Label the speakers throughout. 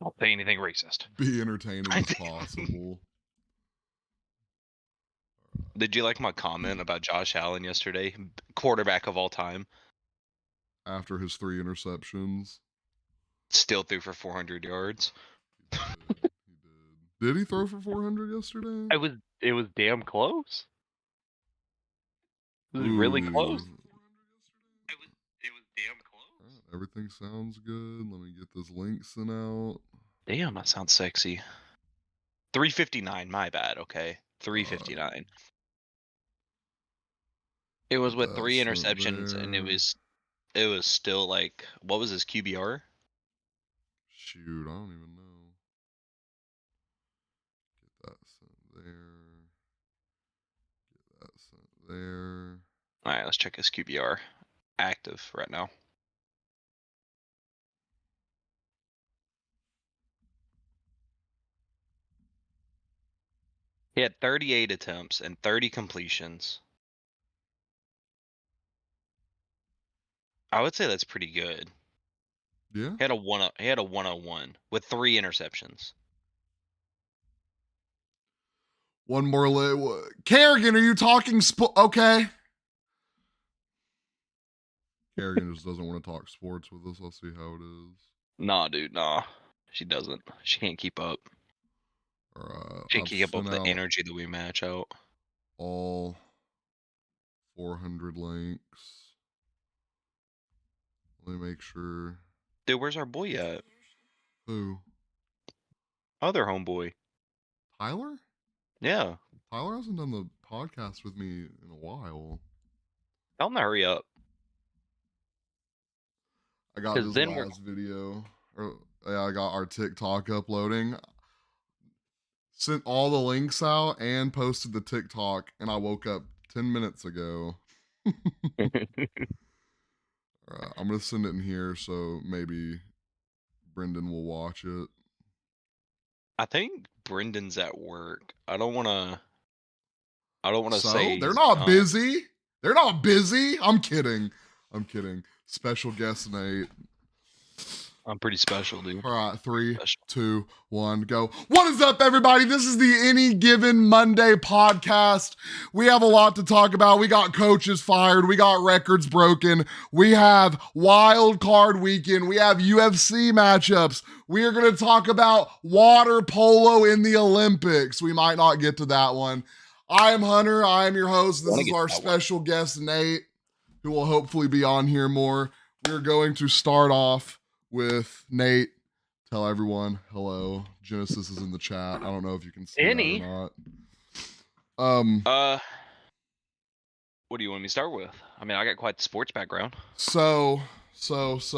Speaker 1: Don't say anything racist.
Speaker 2: Be entertaining as possible.
Speaker 1: Did you like my comment about Josh Allen yesterday? Quarterback of all time.
Speaker 2: After his 3 interceptions.
Speaker 1: Still threw for 400 yards.
Speaker 2: He did. He did. Did he throw for 400 yesterday?
Speaker 1: It was damn close. It was really
Speaker 2: Ooh.
Speaker 1: close. It was damn close.
Speaker 2: Everything sounds good. Let me get this link sent out.
Speaker 1: Damn, that sounds sexy. 359, my bad, okay. 359. It was with 3
Speaker 2: That's not
Speaker 1: interceptions, and it
Speaker 2: there.
Speaker 1: was still like, what was his QBR?
Speaker 2: Shoot, I don't even know. Get that sent there. Get that sent there.
Speaker 1: All right, let's check his QBR. Active right now. He had 38 attempts and 30 completions. I would say that's pretty good.
Speaker 2: Yeah.
Speaker 1: He had a 101 with 3 interceptions.
Speaker 2: One more Kerrigan, are you talking okay. Kerrigan just doesn't want to talk sports with us. I'll see how it is.
Speaker 1: Nah, dude, nah. She doesn't. She can't keep up. She can't
Speaker 2: I've
Speaker 1: keep up
Speaker 2: sent
Speaker 1: with the
Speaker 2: out
Speaker 1: energy that we match out.
Speaker 2: all 400 links. Let me make sure.
Speaker 1: Dude, where's our boy at?
Speaker 2: Who?
Speaker 1: Other homeboy.
Speaker 2: Tyler?
Speaker 1: Yeah.
Speaker 2: Tyler hasn't done the podcast with me in a while.
Speaker 1: Tell him to hurry up.
Speaker 2: I got
Speaker 1: Because
Speaker 2: this
Speaker 1: then we're
Speaker 2: last video. Yeah, I got our TikTok uploading. Sent all the links out and posted the TikTok, and I woke up 10 minutes ago. I'm gonna send it in here so maybe Brendan will watch it.
Speaker 1: I think Brendan's at work. I don't wanna say
Speaker 2: So they're
Speaker 1: he's
Speaker 2: not
Speaker 1: done.
Speaker 2: busy. They're not busy. I'm kidding. I'm kidding. Special guest Nate.
Speaker 1: I'm pretty special, dude.
Speaker 2: All right, 3,
Speaker 1: Special.
Speaker 2: 2, 1, go. What is up, everybody? This is the Any Given Monday podcast. We have a lot to talk about. We got coaches fired. We got records broken. We have wild card weekend. We have UFC matchups. We are going to talk about water polo in the Olympics. We might not get to that one. I am Hunter. I am your host. This
Speaker 1: Wanna
Speaker 2: is
Speaker 1: get
Speaker 2: our
Speaker 1: that one.
Speaker 2: special guest, Nate, who will hopefully be on here more. We're going to start off with Nate. Tell everyone hello. Genesis is in the chat. I don't know if you can see that
Speaker 1: Any?
Speaker 2: or not.
Speaker 1: What do you want me to start with? I mean, I got quite the sports background.
Speaker 2: So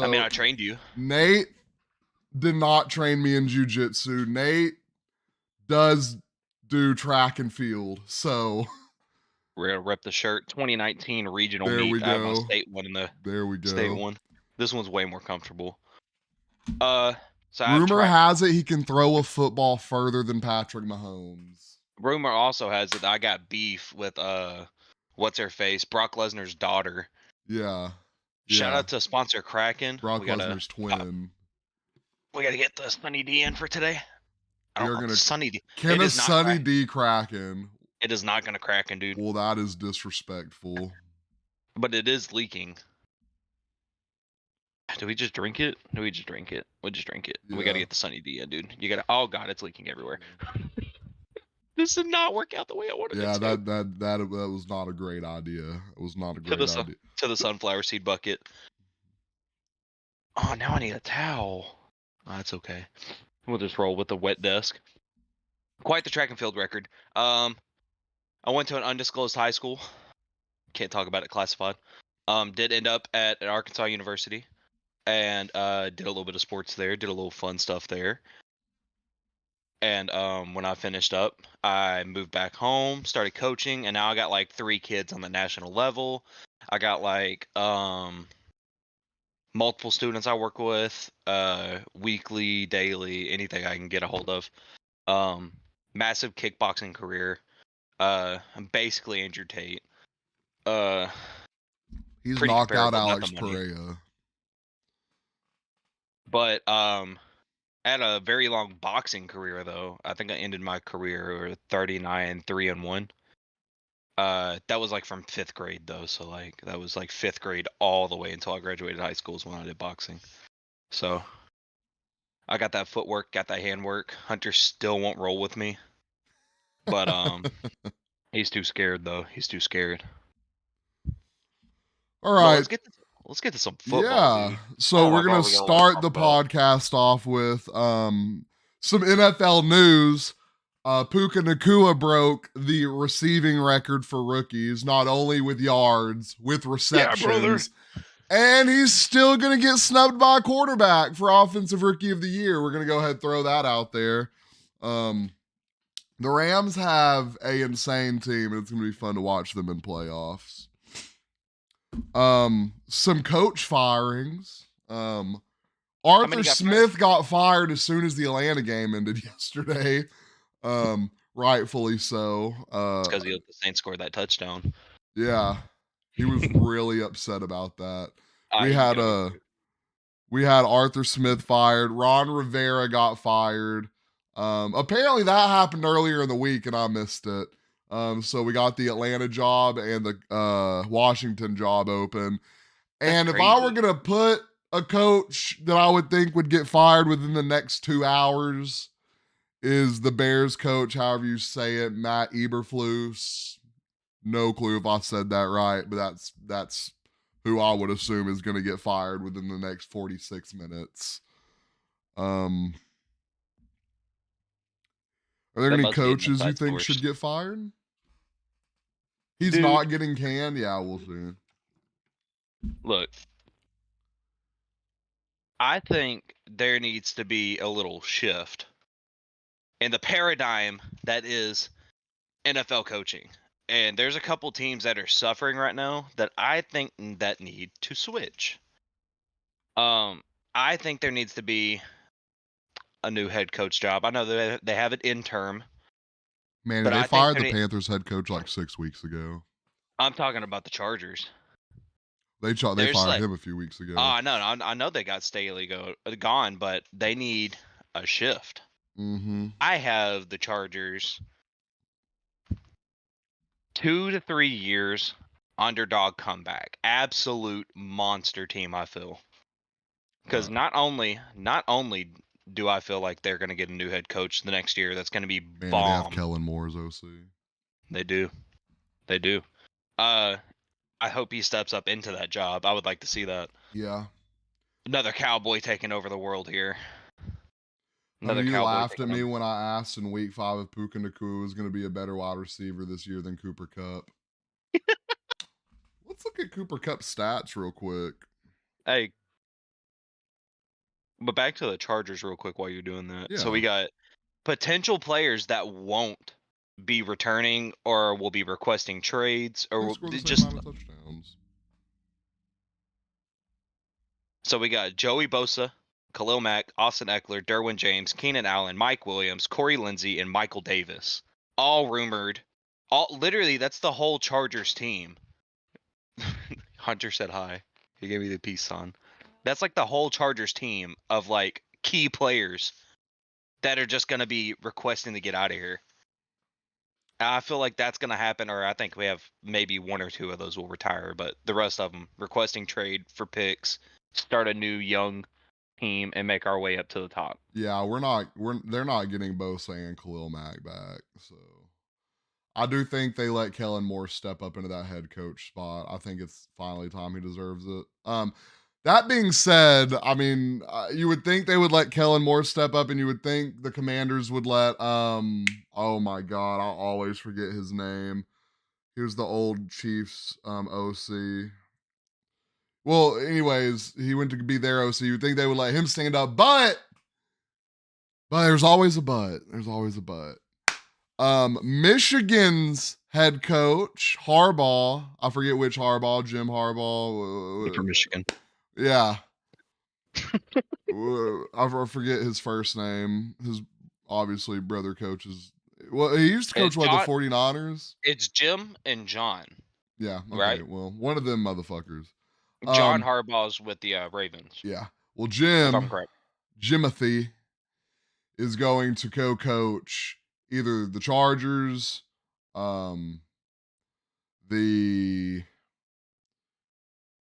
Speaker 1: I mean, I trained you.
Speaker 2: Nate did not train me in jiu-jitsu. Nate does do track and field. So
Speaker 1: We're gonna rep the shirt. 2019 regional
Speaker 2: there
Speaker 1: meet.
Speaker 2: we
Speaker 1: I have my
Speaker 2: go.
Speaker 1: state one in the
Speaker 2: There we
Speaker 1: state
Speaker 2: go.
Speaker 1: one. This one's way more comfortable. So I have
Speaker 2: Rumor
Speaker 1: track.
Speaker 2: has it he can throw a football further than Patrick Mahomes.
Speaker 1: Rumor also has it that I got beef with what's her face, Brock Lesnar's daughter.
Speaker 2: Yeah.
Speaker 1: Shout
Speaker 2: Yeah.
Speaker 1: out to sponsor Kraken.
Speaker 2: Brock Lesnar's twin.
Speaker 1: We gotta get the Sunny D in for today. I
Speaker 2: We
Speaker 1: don't
Speaker 2: are
Speaker 1: know
Speaker 2: gonna
Speaker 1: Sunny D.
Speaker 2: Can
Speaker 1: It
Speaker 2: a
Speaker 1: is not
Speaker 2: Sunny
Speaker 1: crack.
Speaker 2: D Kraken?
Speaker 1: It is not gonna Kraken, dude.
Speaker 2: Well, that is disrespectful.
Speaker 1: But it is leaking. Do we just drink it? We'll just drink it.
Speaker 2: Yeah.
Speaker 1: We gotta get the Sunny D in, dude. You gotta. Oh god, it's leaking everywhere. This did not work out the way I wanted it
Speaker 2: Yeah,
Speaker 1: to.
Speaker 2: that was not a great idea. It was not a great idea.
Speaker 1: To the sunflower seed bucket. Oh, now I need a towel. Oh, that's okay. We'll just roll with the wet desk. Quite the track and field record. I went to an undisclosed high school. Can't talk about it, classified. Did end up at Arkansas University, and did a little bit of sports there. Did a little fun stuff there. And when I finished up, I moved back home, started coaching, and now I got like 3 kids on the national level. I got like multiple students I work with, weekly, daily, anything I can get a hold of. Massive kickboxing career. I'm basically Andrew Tate.
Speaker 2: He's
Speaker 1: Pretty
Speaker 2: knocked out
Speaker 1: comparable, not the
Speaker 2: Alex
Speaker 1: money.
Speaker 2: Pereira.
Speaker 1: But I had a very long boxing career though. I think I ended my career 39, 3-1. That was like from 5th grade though, so like that was like 5th grade all the way until I graduated high school is when I did boxing. So I got that footwork, got that handwork. Hunter still won't roll with me, but he's too scared though. He's too scared.
Speaker 2: All
Speaker 1: But
Speaker 2: right.
Speaker 1: let's get to some football,
Speaker 2: Yeah.
Speaker 1: dude.
Speaker 2: So
Speaker 1: Oh
Speaker 2: we're
Speaker 1: my
Speaker 2: going
Speaker 1: god,
Speaker 2: to
Speaker 1: we got a lot to
Speaker 2: start
Speaker 1: talk
Speaker 2: the
Speaker 1: about.
Speaker 2: podcast off with some NFL news. Puka Nakua broke the receiving record for rookies, not only with yards, with
Speaker 1: Yeah, brother.
Speaker 2: receptions. And he's still going to get snubbed by a quarterback for Offensive Rookie of the Year. We're going to go ahead and throw that out there. The Rams have a insane team, and it's going to be fun to watch them in playoffs. Some coach firings.
Speaker 1: How many
Speaker 2: Arthur
Speaker 1: got fired?
Speaker 2: Smith got fired as soon as the Atlanta game ended yesterday. Rightfully so.
Speaker 1: It's because the Saints scored that touchdown.
Speaker 2: Yeah, he was really upset about that. We
Speaker 1: He's
Speaker 2: had
Speaker 1: gonna
Speaker 2: we had Arthur Smith fired. Ron Rivera got fired. Apparently that happened earlier in the week and I missed it. So we got the Atlanta job and the Washington job open.
Speaker 1: That's
Speaker 2: And if I were
Speaker 1: crazy.
Speaker 2: gonna put a coach that I would think would get fired within the next 2 hours, is the Bears coach, however you say it, Matt Eberflus. No clue if I said that right, but that's who I would assume is going to get fired within the next 46 minutes. Are there
Speaker 1: That
Speaker 2: any
Speaker 1: must be an
Speaker 2: coaches you
Speaker 1: inside
Speaker 2: think
Speaker 1: source.
Speaker 2: should get fired? He's
Speaker 1: Dude,
Speaker 2: not getting canned? Yeah, we'll see.
Speaker 1: look, I think there needs to be a little shift in the paradigm that is NFL coaching. And there's a couple teams that are suffering right now that I think that need to switch. I think there needs to be a new head coach job. I know they have it interim,
Speaker 2: Manny,
Speaker 1: but
Speaker 2: they
Speaker 1: I think
Speaker 2: fired the Panthers head coach like 6 weeks ago.
Speaker 1: I'm talking about the Chargers.
Speaker 2: They
Speaker 1: There's
Speaker 2: fired
Speaker 1: like,
Speaker 2: him a few weeks ago.
Speaker 1: I know they got Staley gone, but they need a shift.
Speaker 2: Mm-hmm.
Speaker 1: I have the Chargers 2 to 3 years underdog comeback, absolute monster team. I feel because not only do I feel like they're going to get a new head coach the next year that's going to be
Speaker 2: Manny, they have
Speaker 1: bomb.
Speaker 2: Kellen Moore as OC.
Speaker 1: They do. I hope he steps up into that job. I would like to see that.
Speaker 2: Yeah.
Speaker 1: Another cowboy taking over the world here.
Speaker 2: Hunter, you laughed at
Speaker 1: taking
Speaker 2: me
Speaker 1: over.
Speaker 2: when I asked in week 5 if Puka Nakua was going to be a better wide receiver this year than Cooper Kupp. Let's look at Cooper Kupp's stats real quick.
Speaker 1: Hey, but back to the Chargers real quick while you're doing that.
Speaker 2: Yeah.
Speaker 1: So we got potential players that won't be returning or will be requesting trades
Speaker 2: They
Speaker 1: or
Speaker 2: scored the same
Speaker 1: just
Speaker 2: amount of touchdowns.
Speaker 1: so we got Joey Bosa, Khalil Mack, Austin Eckler, Derwin James, Keenan Allen, Mike Williams, Corey Lindsey, and Michael Davis. All rumored. Literally, that's the whole Chargers team. Hunter said hi. He gave me the peace sign. That's like the whole Chargers team of like key players that are just gonna be requesting to get out of here. I feel like that's gonna happen, or I think we have maybe 1 or 2 of those will retire, but the rest of them requesting trade for picks, start a new young team, and make our way up to the top.
Speaker 2: Yeah, they're not getting Bosa and Khalil Mack back. So I do think they let Kellen Moore step up into that head coach spot. I think it's finally time he deserves it. That being said, I mean, you would think they would let Kellen Moore step up, and you would think the Commanders would let oh my God, I'll always forget his name. He was the old Chiefs OC. Well, anyways, he went to be their OC. You'd think they would let him stand up, but there's always a but. There's always a but. Michigan's head coach, Harbaugh, I forget which Harbaugh, Jim Harbaugh.
Speaker 1: From Michigan.
Speaker 2: Yeah. I forget his first name. His obviously brother coaches. Well, he used to coach the 49ers?
Speaker 1: It's Jim and John.
Speaker 2: Yeah. Okay.
Speaker 1: Right?
Speaker 2: Well, one of them motherfuckers.
Speaker 1: John Harbaugh's with the Ravens.
Speaker 2: Yeah. Well,
Speaker 1: If I'm correct.
Speaker 2: Jimothy, is going to co-coach either the Chargers, the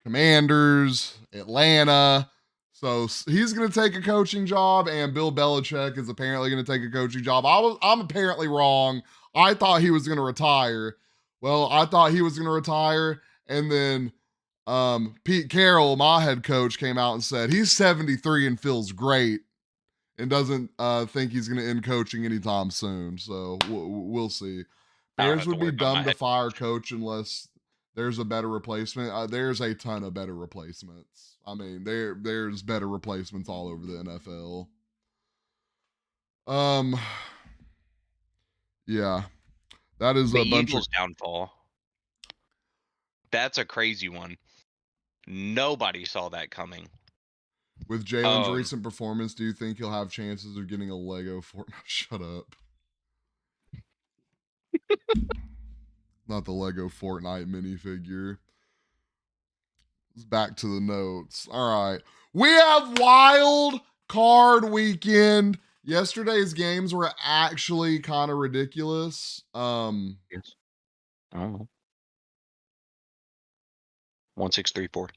Speaker 2: Commanders, Atlanta. So he's going to take a coaching job, and Bill Belichick is apparently going to take a coaching job. I'm apparently wrong. I thought he was going to retire. Well, I thought he was going to retire, and then Pete Carroll, my head coach, came out and said he's 73 and feels great, and doesn't think he's going to end coaching anytime soon. So we'll see.
Speaker 1: I don't
Speaker 2: Bears
Speaker 1: have to
Speaker 2: would be
Speaker 1: worry about my
Speaker 2: dumb to
Speaker 1: head.
Speaker 2: fire coach unless there's a better replacement. There's a ton of better replacements. I mean, there's better replacements all over the NFL. Yeah, that is
Speaker 1: The
Speaker 2: a bunch of
Speaker 1: Eagles' downfall. That's a crazy one. Nobody saw that coming.
Speaker 2: with Jalen's recent performance. Do you think he'll have chances of getting a Lego Fortnite? Shut up. Not the Lego Fortnite minifigure. Back to the notes. All right. We have wild card weekend. Yesterday's games were actually kind of ridiculous.
Speaker 1: Yes. Oh. 1634.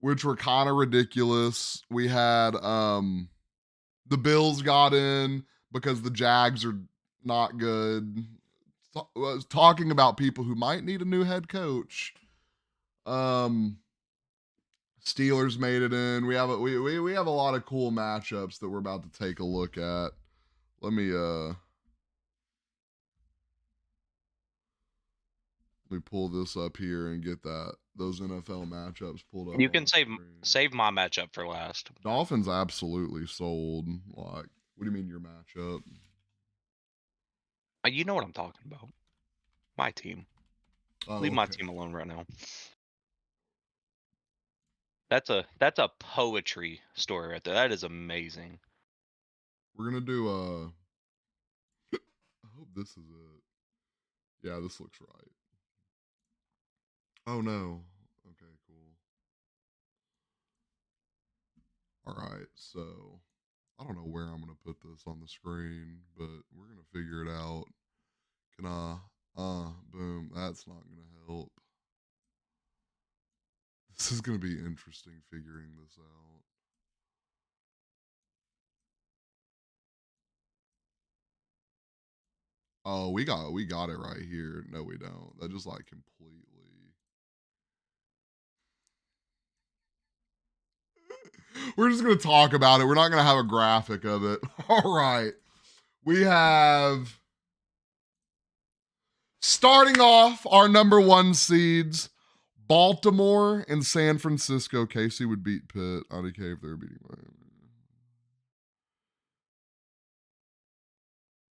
Speaker 2: Which were kind of ridiculous. We had the Bills got in because the Jags are not good. Talking about people who might need a new head coach. Steelers made it in. We have we have a lot of cool matchups that we're about to take a look at. Let me pull this up here and get those NFL matchups pulled up.
Speaker 1: You can save my matchup for last.
Speaker 2: Dolphins absolutely sold. Like, what do you mean your matchup?
Speaker 1: You know what I'm talking about. My team. Leave my team alone right now. That's a poetry story right there. That is amazing.
Speaker 2: We're gonna do I hope this is it. Yeah, this looks right. Oh no. Okay, cool. All right, so I don't know where I'm gonna put this on the screen, but we're gonna figure it out. Can I boom, that's not gonna help. This is gonna be interesting figuring this out. Oh, we got it right here. No, we don't. That just like completely. We're just gonna talk about it. We're not gonna have a graphic of it. All right. We have starting off our number one seeds, Baltimore and San Francisco. KC would beat Pitt. IDK if they're beating Miami.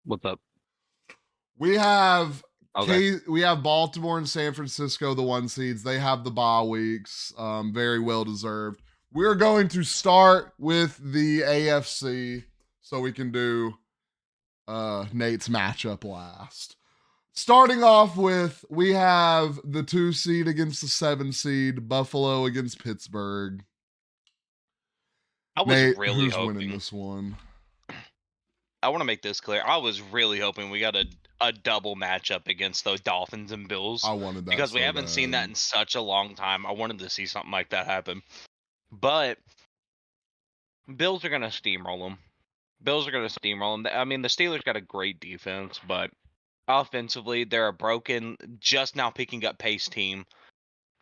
Speaker 1: What's up?
Speaker 2: We have we have Baltimore and San Francisco, the one seeds. They have the bye weeks. Very well deserved. We're going to start with the AFC so we can do Nate's matchup last. Starting off with, we have the 2 seed against the 7 seed, Buffalo against Pittsburgh.
Speaker 1: I was
Speaker 2: Nate,
Speaker 1: really
Speaker 2: who's
Speaker 1: hoping.
Speaker 2: winning this one?
Speaker 1: I want to make this clear. I was really hoping we got a double matchup against the Dolphins and Bills.
Speaker 2: I wanted that
Speaker 1: because
Speaker 2: so
Speaker 1: we haven't
Speaker 2: bad.
Speaker 1: seen that in such a long time. I wanted to see something like that happen. But Bills are going to steamroll them. I mean, the Steelers got a great defense, but offensively, they're a broken, just now picking up pace team.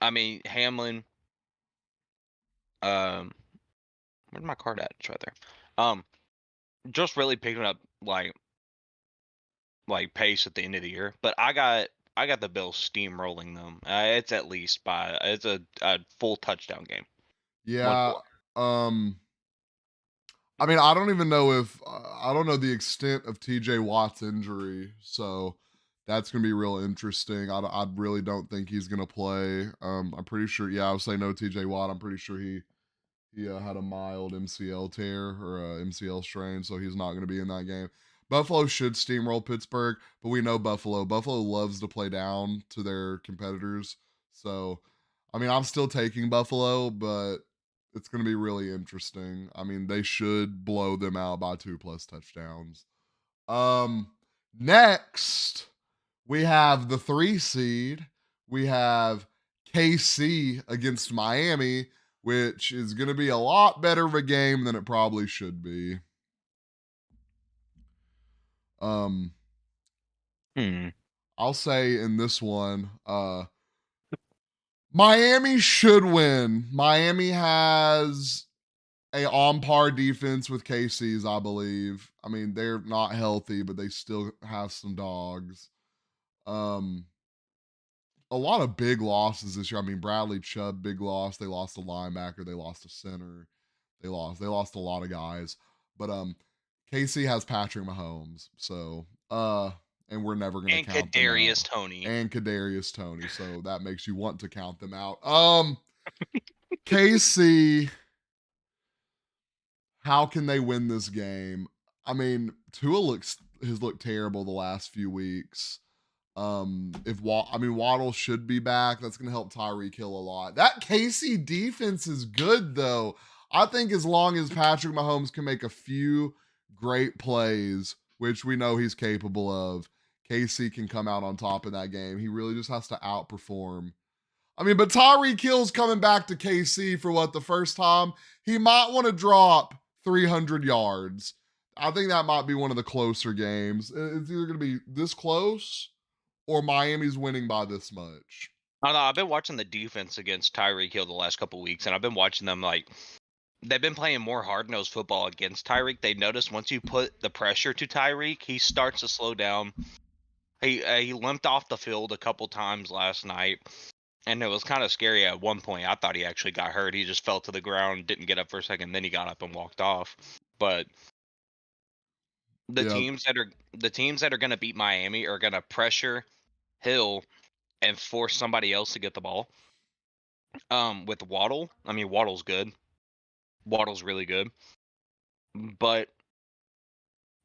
Speaker 1: I mean, Hamlin. Where's my card at? It's right there. Just really picking up like pace at the end of the year. But I got the Bills steamrolling them. It's at least it's a full touchdown game.
Speaker 2: Yeah. I mean, I don't even know if I don't know the extent of TJ Watt's injury, so that's gonna be real interesting. I really don't think he's gonna play. I'm pretty sure. Yeah, I would say no TJ Watt. I'm pretty sure he had a mild MCL tear or a MCL strain, so he's not gonna be in that game. Buffalo should steamroll Pittsburgh, but we know Buffalo. Buffalo loves to play down to their competitors, so I mean, I'm still taking Buffalo, but It's going to be really interesting. I mean, they should blow them out by 2+ touchdowns. Um, Next we have the 3 seed. We have KC against Miami, which is going to be a lot better of a game than it probably should be. Um, I'll say in this one, Miami should win. Miami has a on par defense with KC's, I believe. I mean, they're not healthy, but they still have some dogs. A lot of big losses this year. I mean, Bradley Chubb, big loss. They lost a linebacker. They lost a center. They lost a lot of guys. But KC has Patrick Mahomes. So and we're never gonna
Speaker 1: And
Speaker 2: count them out.
Speaker 1: Kadarius Toney.
Speaker 2: And Kadarius Toney. So that makes you want to count them out. KC, how can they win this game? I mean, Tua has looked terrible the last few weeks. Waddle should be back. That's gonna help Tyreek Hill a lot. That KC defense is good though. I think as long as Patrick Mahomes can make a few great plays, which we know he's capable of, KC can come out on top in that game. He really just has to outperform. I mean, but Tyreek Hill's coming back to KC for what, the first time? He might want to drop 300 yards. I think that might be one of the closer games. It's either going to be this close or Miami's winning by this much.
Speaker 1: I don't know. I've been watching the defense against Tyreek Hill the last couple weeks, and I've been watching them like they've been playing more hard-nosed football against Tyreek. They noticed once you put the pressure to Tyreek, he starts to slow down. He limped off the field a couple times last night, and it was kind of scary at one point. I thought he actually got hurt. He just fell to the ground, didn't get up for a second, then he got up and walked off. But the teams that are going to beat Miami are going to pressure Hill and force somebody else to get the ball. With Waddle, I mean Waddle's good. Waddle's really good. But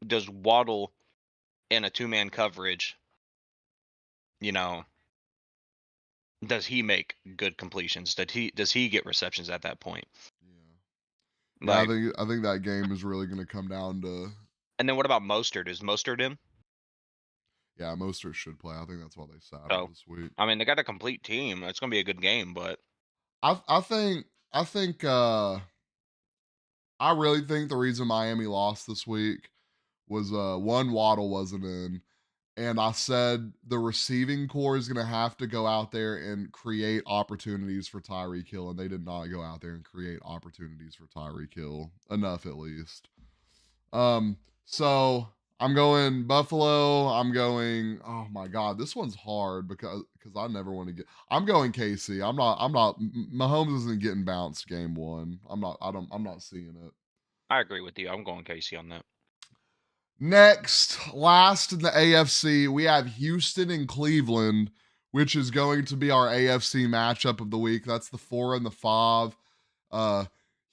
Speaker 1: does Waddle in a two-man coverage, does he make good completions? Does he get receptions at that point?
Speaker 2: Yeah. I think that game is really going to come down to.
Speaker 1: And then what about Mostert? Is Mostert in?
Speaker 2: Yeah, Mostert should play. I think that's why they sat him this week.
Speaker 1: I mean, they got a complete team. It's going to be a good game, but
Speaker 2: I really think the reason Miami lost this week was one, Waddle wasn't in, and I said the receiving core is going to have to go out there and create opportunities for Tyreek Hill, and they did not go out there and create opportunities for Tyreek Hill enough, at least. So I'm going Buffalo. Oh my God, this one's hard because I never want to get. I'm going KC. I'm not. Mahomes isn't getting bounced game one. I'm not seeing it.
Speaker 1: I agree with you. I'm going KC on that.
Speaker 2: Next, last in the AFC, we have Houston and Cleveland, which is going to be our AFC matchup of the week. That's the 4 and the 5.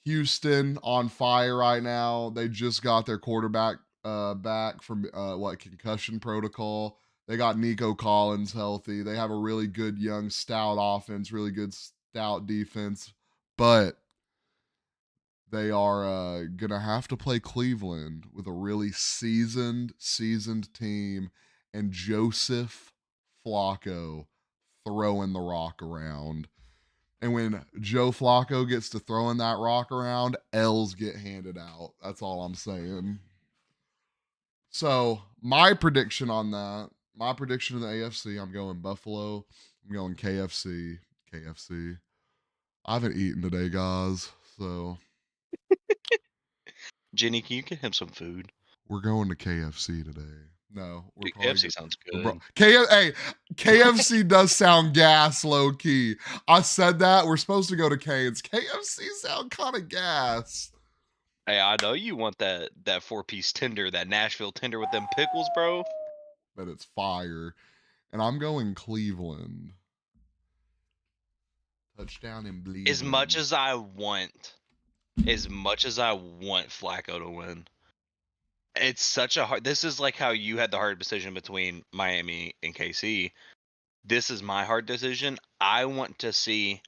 Speaker 2: Houston on fire right now. They just got their quarterback back from concussion protocol. They got Nico Collins healthy. They have a really good young stout offense, really good stout defense, but they are gonna have to play Cleveland with a really seasoned team, and Joseph Flacco throwing the rock around. And when Joe Flacco gets to throwing that rock around, L's get handed out. That's all I'm saying. So my prediction on that, my prediction in the AFC, I'm going Buffalo. I'm going KFC. I haven't eaten today, guys. So
Speaker 1: Jenny, can you get him some food?
Speaker 2: we're going to KFC today. No, we're probably
Speaker 1: KFC sounds good.
Speaker 2: KFC does sound gas, low key. I said that we're supposed to go to Cane's. KFC sound kind of gas.
Speaker 1: Hey, I know you want that 4-piece tender, that Nashville tender with them pickles, bro.
Speaker 2: But it's fire, and I'm going Cleveland. Touchdown and bleed.
Speaker 1: As much as I want Flacco to win, it's such a hard. This is like how you had the hard decision between Miami and KC. This is my hard decision. I want to see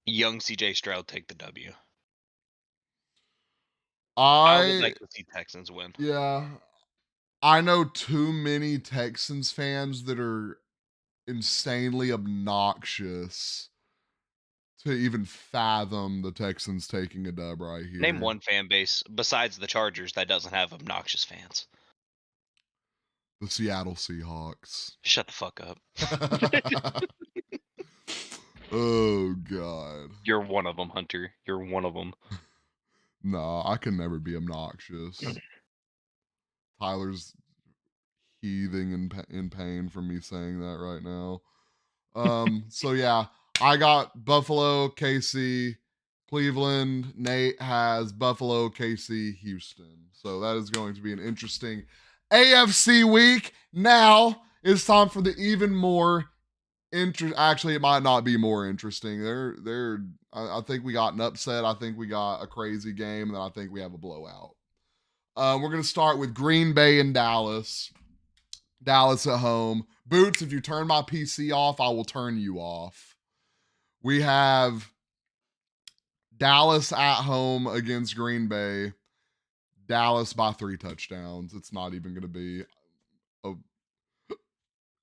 Speaker 1: Young CJ Stroud take the W. I would
Speaker 2: I
Speaker 1: like to see Texans win.
Speaker 2: yeah, I know too many Texans fans that are insanely obnoxious to even fathom the Texans taking a dub right
Speaker 1: Name
Speaker 2: here.
Speaker 1: one fan base besides the Chargers that doesn't have obnoxious fans.
Speaker 2: The Seattle Seahawks.
Speaker 1: Shut the fuck up.
Speaker 2: Oh god.
Speaker 1: You're one of them, Hunter. You're one of them.
Speaker 2: Nah, I can never be obnoxious. Tyler's heaving in pain from me saying that right now. So yeah, I got Buffalo, KC, Cleveland. Nate has Buffalo, KC, Houston. So that is going to be an interesting AFC week. Now it's time for the even more actually it might not be more interesting. I think we got an upset. I think we got a crazy game, and then I think we have a blowout. We're gonna start with Green Bay and Dallas. Dallas at home. Boots, if you turn my PC off, I will turn you off. We have Dallas at home against Green Bay. Dallas by 3 touchdowns. It's not even going to be a
Speaker 1: Nah,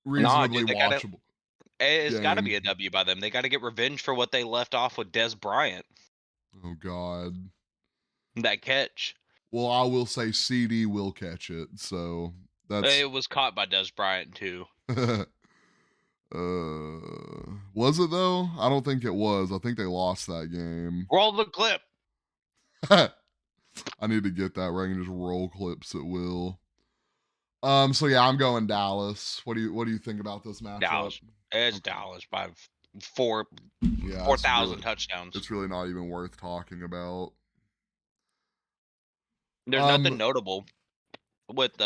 Speaker 2: reasonably
Speaker 1: dude,
Speaker 2: watchable
Speaker 1: it's got to be
Speaker 2: game.
Speaker 1: a W by them. They got to get revenge for what they left off with Des Bryant.
Speaker 2: Oh, God.
Speaker 1: That catch.
Speaker 2: Well, I will say CD will catch it. So that's.
Speaker 1: It was caught by Des Bryant, too.
Speaker 2: Was it though? I don't think it was. I think they lost that game.
Speaker 1: Roll the clip.
Speaker 2: I need to get that where I can just roll clips at will. So yeah, I'm going Dallas. What do you think about this matchup?
Speaker 1: Dallas. It's
Speaker 2: Okay.
Speaker 1: Dallas by 4,000
Speaker 2: really,
Speaker 1: touchdowns.
Speaker 2: It's really not even worth talking about.
Speaker 1: There's nothing notable with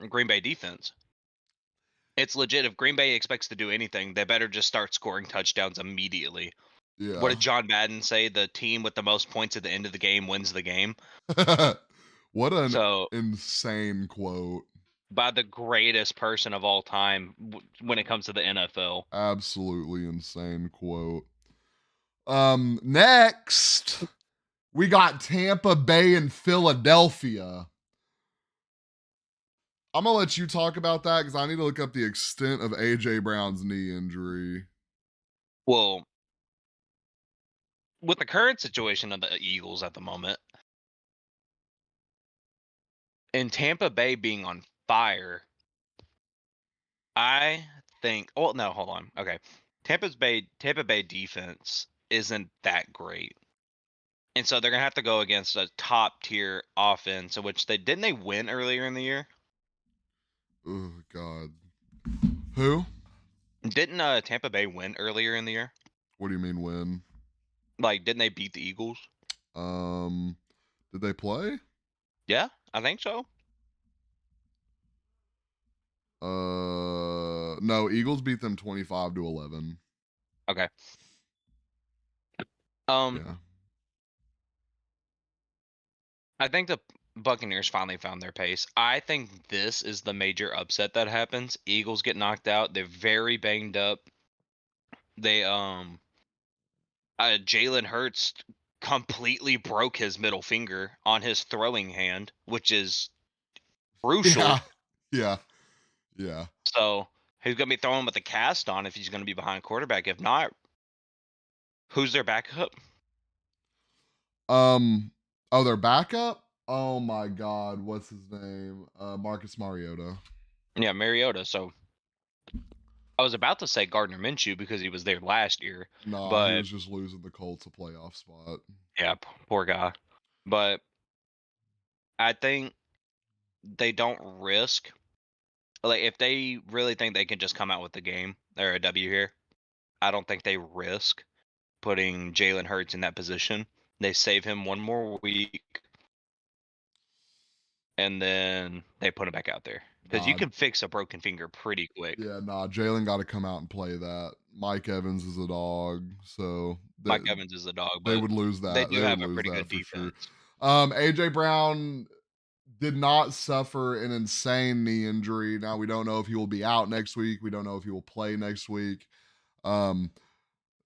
Speaker 1: Green Bay defense. It's legit. If Green Bay expects to do anything, they better just start scoring touchdowns immediately.
Speaker 2: Yeah.
Speaker 1: What did John Madden say? The team with the most points at the end of the game wins the game.
Speaker 2: What an insane quote.
Speaker 1: By the greatest person of all time when it comes to the NFL.
Speaker 2: Absolutely insane quote. Next, we got Tampa Bay and Philadelphia. I'm going to let you talk about that because I need to look up the extent of A.J. Brown's knee injury.
Speaker 1: Well, with the current situation of the Eagles at the moment, and Tampa Bay being on fire, I think. Oh no, hold on. Okay, Tampa Bay defense isn't that great, and so they're gonna have to go against a top tier offense, in which they win earlier in the year.
Speaker 2: Oh God, who?
Speaker 1: Didn't Tampa Bay win earlier in the year?
Speaker 2: What do you mean win?
Speaker 1: Like, didn't they beat the Eagles?
Speaker 2: Did they play?
Speaker 1: Yeah, I think so.
Speaker 2: No, Eagles beat them 25-11.
Speaker 1: Okay.
Speaker 2: Yeah.
Speaker 1: I think the Buccaneers finally found their pace. I think this is the major upset that happens. Eagles get knocked out. They're very banged up. They Jalen Hurts completely broke his middle finger on his throwing hand, which is crucial.
Speaker 2: Yeah.
Speaker 1: So he's gonna be throwing with a cast on if he's gonna be behind quarterback. If not, who's their backup?
Speaker 2: Their backup? Oh my God, what's his name? Marcus Mariota.
Speaker 1: Yeah, Mariota. So I was about to say Gardner Minshew because he was there last year.
Speaker 2: No,
Speaker 1: but
Speaker 2: he was just losing the Colts a playoff spot.
Speaker 1: Yeah, poor guy. But I think they don't risk, like, if they really think they can just come out with the game or a W here, I don't think they risk putting Jalen Hurts in that position. They save him one more week, and then they put him back out there. Because you can fix a broken finger pretty quick.
Speaker 2: Yeah, Jalen got to come out and play that. Mike Evans is a dog, so
Speaker 1: Mike Evans is a dog, but
Speaker 2: they would lose that.
Speaker 1: They do have a pretty good defense.
Speaker 2: Sure. A.J. Brown did not suffer an insane knee injury. Now we don't know if he will be out next week. We don't know if he will play next week.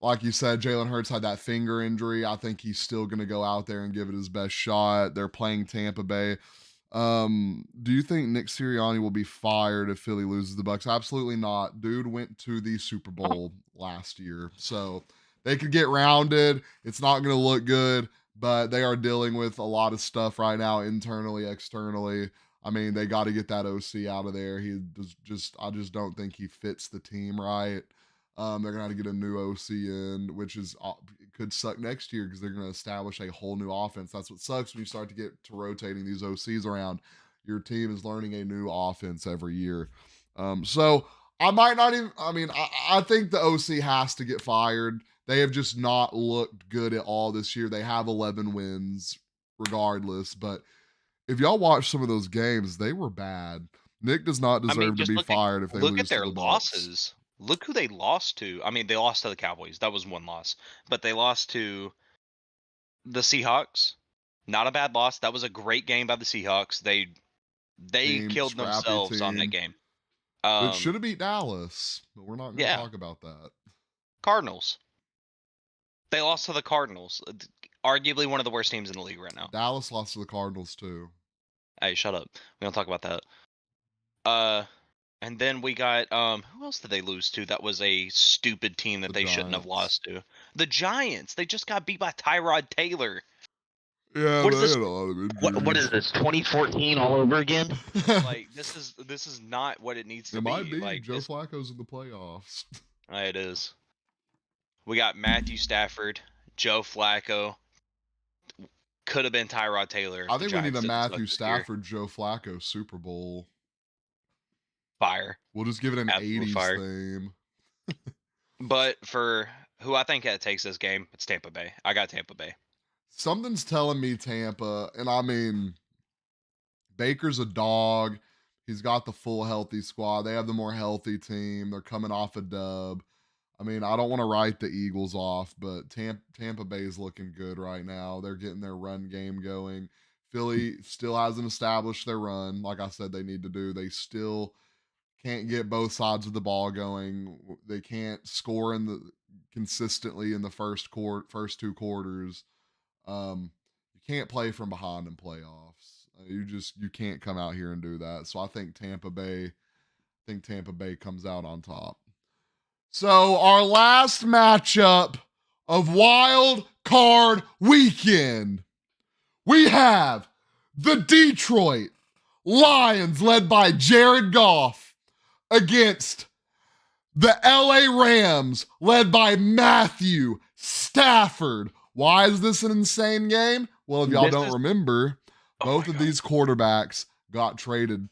Speaker 2: like you said, Jalen Hurts had that finger injury. I think he's still going to go out there and give it his best shot. They're playing Tampa Bay. Do you think Nick Sirianni will be fired if Philly loses the Bucks? Absolutely not. Dude went to the Super Bowl last year, so they could get rounded. It's not going to look good, but they are dealing with a lot of stuff right now, internally, externally. I mean, they got to get that OC out of there. I just don't think he fits the team right. They're gonna have to get a new OC in, which is could suck next year because they're gonna establish a whole new offense. That's what sucks when you start to get to rotating these OCs around. Your team is learning a new offense every year. So I might not even. I mean, I think the OC has to get fired. They have just not looked good at all this year. They have 11 wins, regardless. But if y'all watch some of those games, they were bad. Nick does not
Speaker 1: I mean,
Speaker 2: deserve to
Speaker 1: just
Speaker 2: be fired if they
Speaker 1: look at
Speaker 2: lose to
Speaker 1: their
Speaker 2: the Bucks.
Speaker 1: losses. Look who they lost to. I mean, they lost to the Cowboys. That was one loss. But they lost to the Seahawks. Not a bad loss. That was a great game by the Seahawks. They
Speaker 2: Team,
Speaker 1: killed
Speaker 2: scrappy
Speaker 1: themselves on that
Speaker 2: team,
Speaker 1: game.
Speaker 2: which should have beat Dallas, but we're not going to
Speaker 1: Yeah,
Speaker 2: talk about that.
Speaker 1: Cardinals. They lost to the Cardinals. Arguably one of the worst teams in the league right now.
Speaker 2: Dallas lost to the Cardinals too.
Speaker 1: Hey, shut up. We don't talk about that. And then we got who else did they lose to? That was a stupid team that
Speaker 2: The
Speaker 1: they shouldn't have
Speaker 2: Giants.
Speaker 1: lost to. The Giants. They just got beat by Tyrod Taylor.
Speaker 2: Yeah,
Speaker 1: What is
Speaker 2: they
Speaker 1: this?
Speaker 2: had a lot of
Speaker 1: What is
Speaker 2: injuries.
Speaker 1: this? 2014 all over again? Like this is not what it needs to
Speaker 2: It might
Speaker 1: be.
Speaker 2: be.
Speaker 1: Like
Speaker 2: Joe
Speaker 1: this,
Speaker 2: Flacco's in the playoffs.
Speaker 1: it is. We got Matthew Stafford, Joe Flacco. Could have been Tyrod Taylor
Speaker 2: I
Speaker 1: if the
Speaker 2: think we need
Speaker 1: Giants
Speaker 2: a
Speaker 1: didn't suck
Speaker 2: Matthew
Speaker 1: this year.
Speaker 2: Stafford, Joe Flacco Super Bowl.
Speaker 1: Fire.
Speaker 2: We'll just give it an
Speaker 1: Absolute
Speaker 2: 80s
Speaker 1: fire.
Speaker 2: theme.
Speaker 1: But for who I think takes this game, it's Tampa Bay. I got Tampa Bay.
Speaker 2: Something's telling me Tampa, and I mean, Baker's a dog. He's got the full healthy squad. They have the more healthy team. They're coming off a dub. I mean, I don't want to write the Eagles off, but Tampa Bay is looking good right now. They're getting their run game going. Philly still hasn't established their run. Like I said, they need to do. They still can't get both sides of the ball going. They can't score in the consistently in the first two quarters. You can't play from behind in playoffs. You can't come out here and do that. So I think Tampa Bay comes out on top. So our last matchup of wild card weekend, we have the Detroit Lions led by Jared Goff against the LA Rams led by Matthew Stafford. Why is this an insane game? Well, if y'all don't remember, both of these quarterbacks got traded,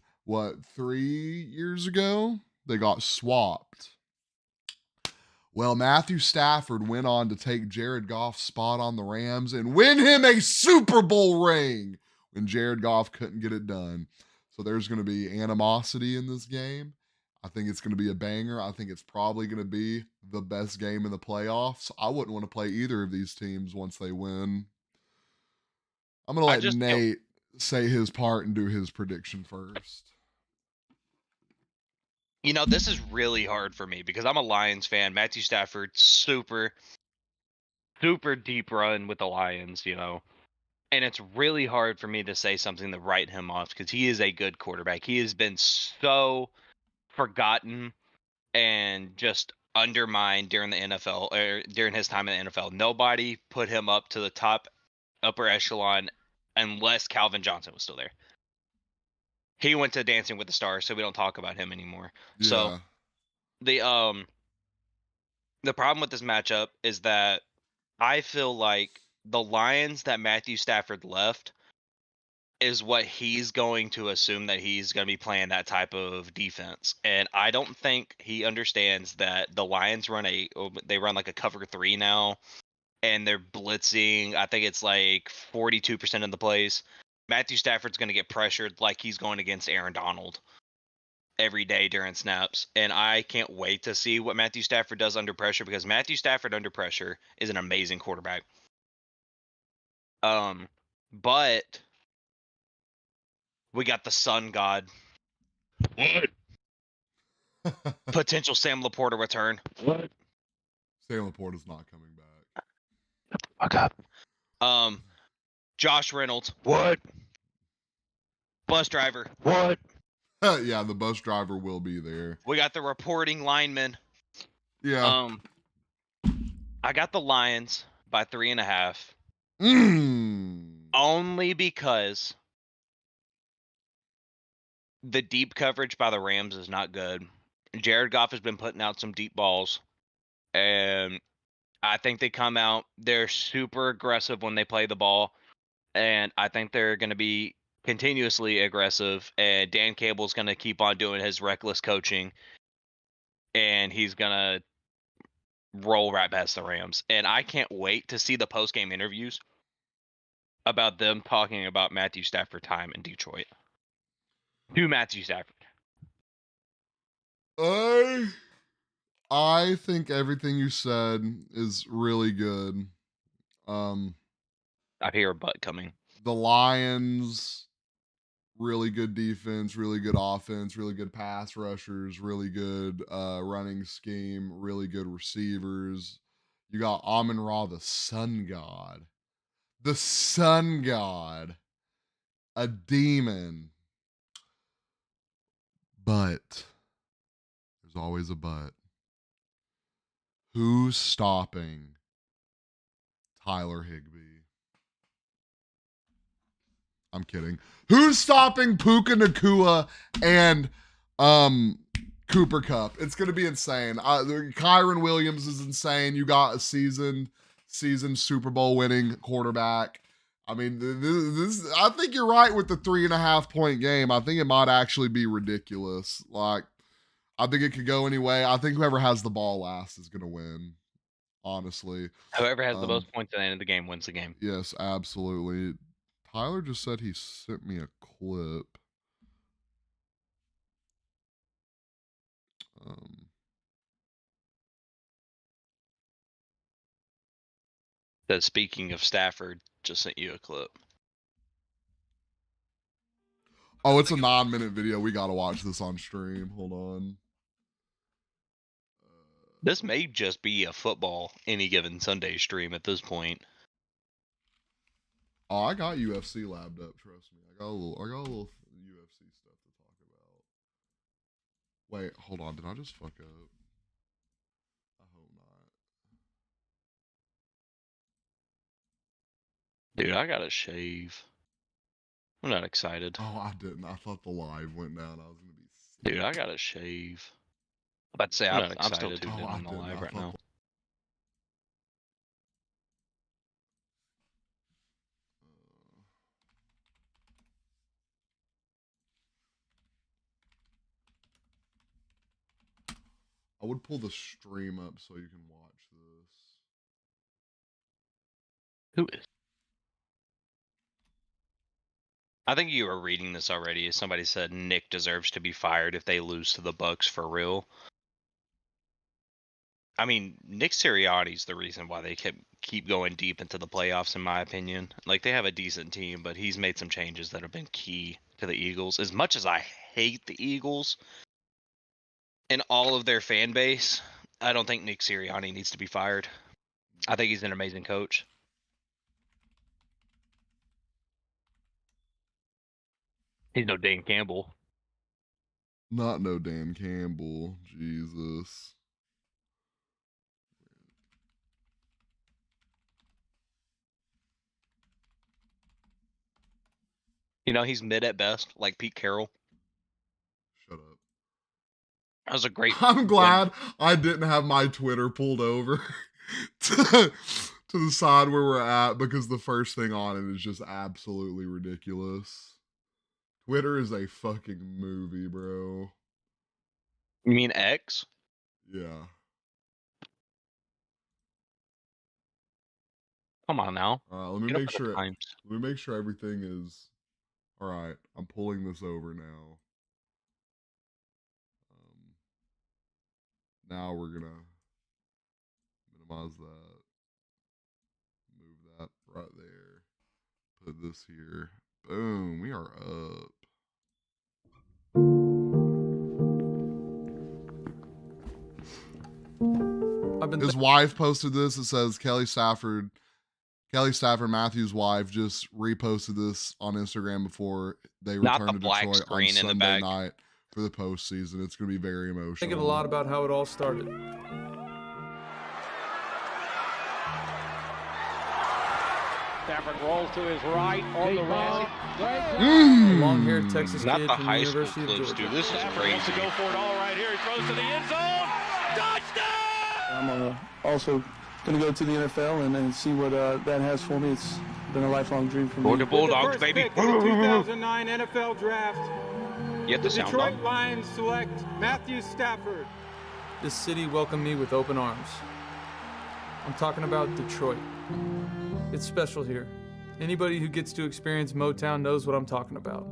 Speaker 2: 3 years ago? They got swapped. Well, Matthew Stafford went on to take Jared Goff's spot on the Rams and win him a Super Bowl ring when Jared Goff couldn't get it done. So there's going to be animosity in this game. I think it's going to be a banger. I think it's probably going to be the best game in the playoffs. I wouldn't want to play either of these teams once they win. I'm going to let Nate say his part and do his prediction first.
Speaker 1: You know, this is really hard for me because I'm a Lions fan. Matthew Stafford, super deep run with the Lions, you know. And it's really hard for me to say something to write him off because he is a good quarterback. He has been so forgotten and just undermined during the NFL or during his time in the NFL. Nobody put him up to the top upper echelon unless Calvin Johnson was still there. He went to Dancing with the Stars, so we don't talk about him anymore.
Speaker 2: Yeah.
Speaker 1: So the problem with this matchup is that I feel like the Lions that Matthew Stafford left is what he's going to assume that he's going to be playing that type of defense. And I don't think he understands that the Lions run like a cover 3 now, and they're blitzing. I think it's like 42% of the plays. Matthew Stafford's going to get pressured like he's going against Aaron Donald every day during snaps. And I can't wait to see what Matthew Stafford does under pressure because Matthew Stafford under pressure is an amazing quarterback. But we got the sun god. What? Potential Sam Laporta return. What?
Speaker 2: Sam Laporta's not coming back.
Speaker 1: Fuck up. Josh Reynolds. What? Bus driver. What?
Speaker 2: Yeah, the bus driver will be there.
Speaker 1: We got the reporting lineman.
Speaker 2: Yeah.
Speaker 1: I got the Lions by 3.5. Only because the deep coverage by the Rams is not good. Jared Goff has been putting out some deep balls, and I think they come out. They're super aggressive when they play the ball, and I think they're going to be continuously aggressive. And Dan Cable's going to keep on doing his reckless coaching, and he's going to roll right past the Rams. And I can't wait to see the post-game interviews about them talking about Matthew Stafford time in Detroit. To Matthew Stafford.
Speaker 2: I think everything you said is really good.
Speaker 1: I hear a butt coming.
Speaker 2: The Lions, really good defense, really good offense, really good pass rushers, really good running scheme, really good receivers. You got Amon-Ra, the sun god. The sun god. A demon. But there's always a but. Who's stopping Tyler Higbee? I'm kidding. Who's stopping Puka Nacua and Cooper Kupp? It's gonna be insane. Kyron Williams is insane. You got a seasoned Super Bowl winning quarterback. I mean, this I think you're right with the 3.5 point game. I think it might actually be ridiculous. Like, I think it could go anyway. I think whoever has the ball last is gonna win. Honestly,
Speaker 1: Whoever has the most points at the end of the game wins the game.
Speaker 2: Yes, absolutely. Tyler just said he sent me a clip.
Speaker 1: That speaking of Stafford, just sent you a clip.
Speaker 2: Oh, it's a 9-minute video. We got to watch this on stream. Hold on.
Speaker 1: This may just be a football any given Sunday stream at this point.
Speaker 2: Oh, I got UFC labbed up. Trust me. I got a little UFC stuff to talk about. Wait, hold on. Did I just fuck up? I hope not.
Speaker 1: Dude, I gotta shave. I'm not excited.
Speaker 2: Oh, I didn't. I thought the live went down. I was gonna be sick.
Speaker 1: Dude, I gotta shave. I'm about to say I'm still tuned in on the live right now.
Speaker 2: I would pull the stream up so you can watch this.
Speaker 1: Who is? I think you were reading this already. Somebody said Nick deserves to be fired if they lose to the Bucks for real. I mean, Nick Sirianni's the reason why they keep going deep into the playoffs, in my opinion. Like, they have a decent team, but he's made some changes that have been key to the Eagles. As much as I hate the Eagles and all of their fan base, I don't think Nick Sirianni needs to be fired. I think he's an amazing coach. He's no Dan Campbell.
Speaker 2: Not no Dan Campbell. Jesus.
Speaker 1: You know, he's mid at best, like Pete Carroll.
Speaker 2: Shut up.
Speaker 1: That was a great.
Speaker 2: I'm glad I didn't have my Twitter pulled over to the side where we're at, because the first thing on it is just absolutely ridiculous. Twitter is a fucking movie, bro.
Speaker 1: You mean X?
Speaker 2: Yeah.
Speaker 1: Come on now.
Speaker 2: Let me make sure. Let me make sure everything is all right. I'm pulling this over now. Now we're gonna minimize that. Move that right there. Put this here. Boom. We are up. His wife posted this. It says Kelly Stafford Matthews' wife just reposted this on Instagram before they
Speaker 1: Not
Speaker 2: return
Speaker 1: the
Speaker 2: to
Speaker 1: black
Speaker 2: Detroit on
Speaker 1: screen in the
Speaker 2: Sunday
Speaker 1: back.
Speaker 2: night for the postseason. It's going to be very emotional.
Speaker 3: Thinking a lot about how it all started.
Speaker 4: Stafford rolls to his right on the run.
Speaker 3: Long-haired Texas
Speaker 1: Not
Speaker 3: kid
Speaker 1: the
Speaker 3: from
Speaker 1: high
Speaker 3: the
Speaker 1: school
Speaker 3: University of
Speaker 1: clips,
Speaker 3: Georgia.
Speaker 1: dude. This is
Speaker 4: Stafford wants to
Speaker 1: crazy.
Speaker 4: go for it all right here. He throws to the end zone. Touchdown!
Speaker 5: I'm also going to go to the NFL and see what that has for me. It's been a lifelong dream for me.
Speaker 1: Georgia Bulldogs,
Speaker 6: First
Speaker 1: baby.
Speaker 6: pick in the 2009 NFL Draft,
Speaker 1: You have
Speaker 6: the
Speaker 1: to sound
Speaker 6: Detroit
Speaker 1: on.
Speaker 6: Lions select Matthew Stafford.
Speaker 3: This city welcomed me with open arms. I'm talking about Detroit. It's special here. Anybody who gets to experience Motown knows what I'm talking about.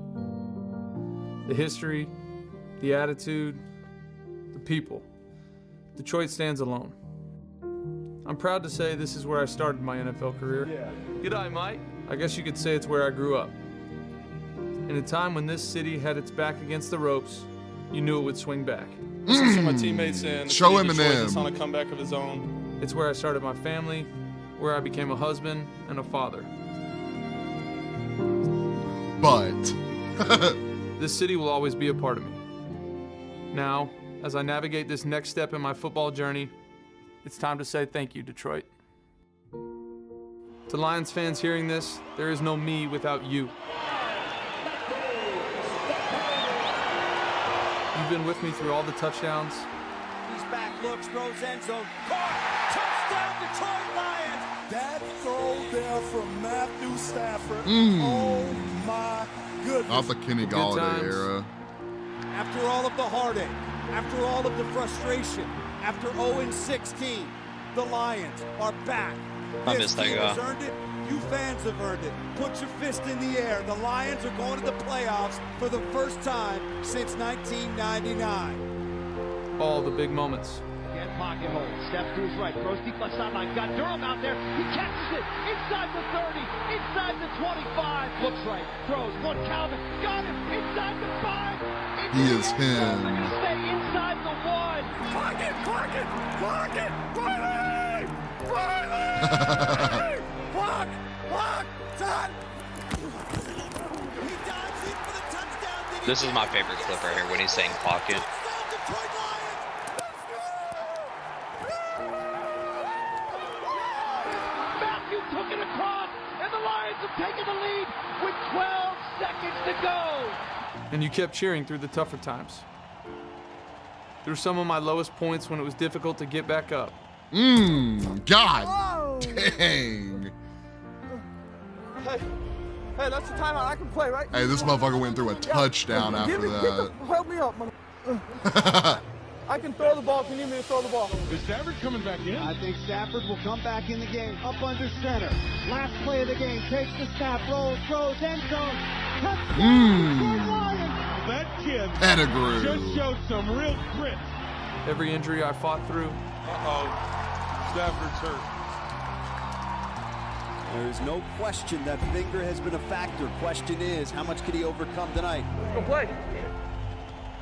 Speaker 3: The history, the attitude, the people. Detroit stands alone. I'm proud to say this is where I started my NFL career. G'day, mate. I guess you could say it's where I grew up. In a time when this city had its back against the ropes, you knew it would swing back.
Speaker 5: Listen to my teammates and
Speaker 2: Show
Speaker 5: the city of Detroit
Speaker 2: Eminem.
Speaker 5: that's on a comeback of his own.
Speaker 3: It's where I started my family, where I became a husband and a father.
Speaker 2: But
Speaker 3: This city will always be a part of me. Now, as I navigate this next step in my football journey, it's time to say thank you, Detroit. To Lions fans hearing this, there is no me without you. You've been with me through all the touchdowns,
Speaker 7: He's back, looks, throws end zone. Caught! Touchdown, Detroit Lions!
Speaker 8: That throw there from Matthew Stafford.
Speaker 2: Mm.
Speaker 8: Oh my goodness.
Speaker 2: not the Kenny
Speaker 3: Good
Speaker 2: Galladay
Speaker 3: times.
Speaker 2: era.
Speaker 7: After all of the heartache, after all of the frustration, after 0-16, the Lions are back.
Speaker 1: I
Speaker 7: This
Speaker 1: missed that
Speaker 7: team
Speaker 1: guy.
Speaker 7: has earned it. You fans have earned it. Put your fist in the air. The Lions are going to the playoffs for the first time since 1999.
Speaker 3: all the big moments.
Speaker 4: Again, pocket hold. Steps to his right. Throws deep left sideline. Got Durham out there. He catches it. Inside the 30. Inside the 25. Looks right. Throws. One Calvin. Got him. Inside the 5.
Speaker 2: He is him.
Speaker 4: They're going to stay inside the 1.
Speaker 8: Clock it! Clock it! Clock it! Riley! Riley! Clock! Clock! Time!
Speaker 7: He dives in for the touchdown. Did he
Speaker 1: This is
Speaker 7: get
Speaker 1: my
Speaker 7: it?
Speaker 1: favorite clip right here when he's saying pocket.
Speaker 7: Touchdown, Detroit Lions!
Speaker 4: Matthew took it across, and the Lions have taken the lead with 12 seconds to go.
Speaker 3: And you kept cheering through the tougher times. Through some of my lowest points when it was difficult to get back up.
Speaker 2: God dang.
Speaker 5: Hey, that's the timeout. I can play, right?
Speaker 2: Hey, this motherfucker went through a touchdown after that.
Speaker 5: Help me up, man. I can throw the ball if you need me to throw the ball.
Speaker 8: Is Stafford coming back in?
Speaker 7: I think Stafford will come back in the game, up under center. Last play of the game, takes the snap, rolls, throws, end zone. Touchdown, Detroit Lions!
Speaker 8: That kid
Speaker 2: Pettigrew.
Speaker 8: just showed some real grit.
Speaker 3: Every injury I fought through,
Speaker 8: Uh-oh. Stafford's hurt.
Speaker 7: There is no question that finger has been a factor. Question is, how much can he overcome tonight?
Speaker 5: Go play.